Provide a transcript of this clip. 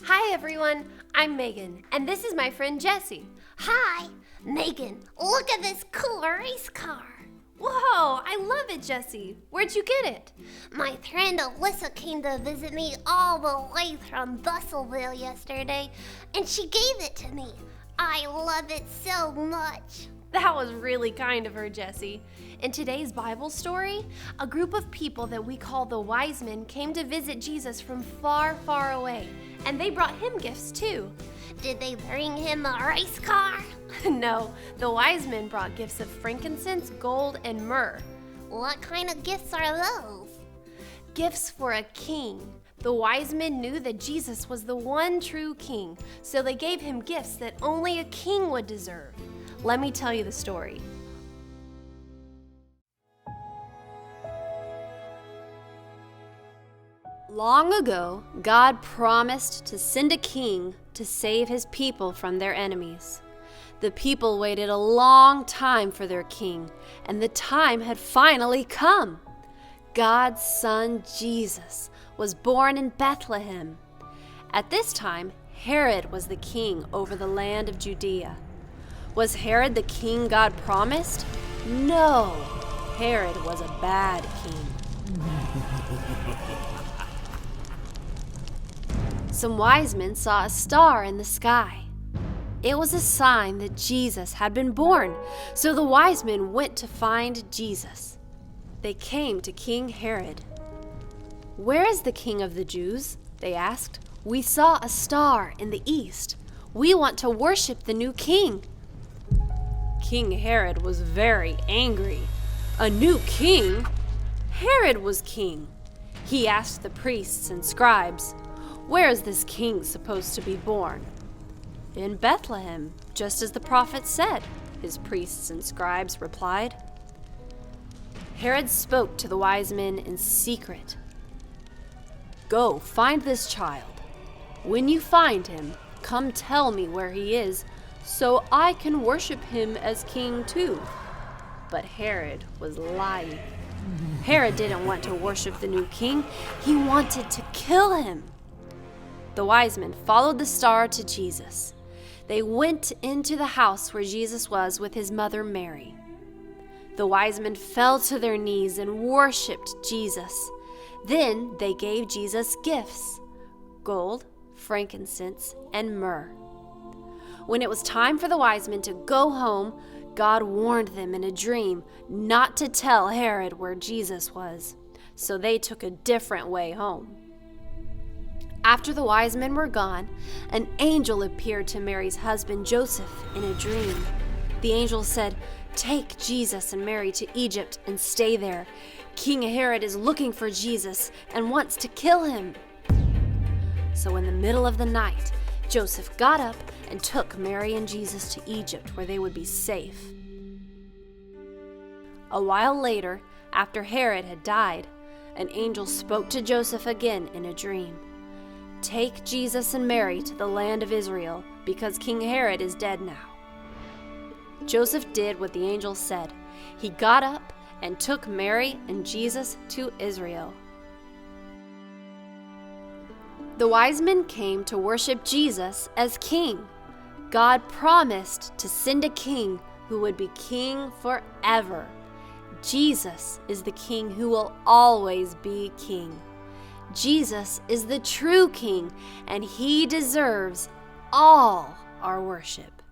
Hi everyone, I'm Megan, and this is my friend Jessie. Hi, Megan, look at this cool race car. Whoa, I love it, Jessie. Where'd you get it? My friend Alyssa came to visit me all the way from Busselville yesterday, and she gave it to me. I love it so much. That was really kind of her, Jessie. In today's Bible story, a group of people that we call the wise men came to visit Jesus from far, far away, and they brought him gifts too. Did they bring him a race car? No, the wise men brought gifts of frankincense, gold, and myrrh. What kind of gifts are those? Gifts for a king. The wise men knew that Jesus was the one true king, so they gave him gifts that only a king would deserve. Let me tell you the story. Long ago, God promised to send a king to save his people from their enemies. The people waited a long time for their king, and the time had finally come. God's son, Jesus, was born in Bethlehem. At this time, Herod was the king over the land of Judea. Was Herod the king God promised? No, Herod was a bad king. Some wise men saw a star in the sky. It was a sign that Jesus had been born, so the wise men went to find Jesus. They came to King Herod. "Where is the king of the Jews?" they asked. "We saw a star in the east. We want to worship the new king." King Herod was very angry. A new king? Herod was king. He asked the priests and scribes, "Where is this king supposed to be born?" "In Bethlehem, just as the prophet said," his priests and scribes replied. Herod spoke to the wise men in secret. "Go, find this child. When you find him, come tell me where he is, so I can worship him as king too." But Herod was lying. Herod didn't want to worship the new king. He wanted to kill him. The wise men followed the star to Jesus. They went into the house where Jesus was with his mother Mary. The wise men fell to their knees and worshiped Jesus. Then they gave Jesus gifts: gold, frankincense, and myrrh. When it was time for the wise men to go home, God warned them in a dream not to tell Herod where Jesus was, so they took a different way home. After the wise men were gone, an angel appeared to Mary's husband Joseph in a dream. The angel said, "Take Jesus and Mary to Egypt and stay there. King Herod is looking for Jesus and wants to kill him." So in the middle of the night, Joseph got up and took Mary and Jesus to Egypt, where they would be safe. A while later, after Herod had died, an angel spoke to Joseph again in a dream. "Take Jesus and Mary to the land of Israel, because King Herod is dead now." Joseph did what the angel said. He got up and took Mary and Jesus to Israel. The wise men came to worship Jesus as king. God promised to send a king who would be king forever. Jesus is the king who will always be king. Jesus is the true king, and he deserves all our worship.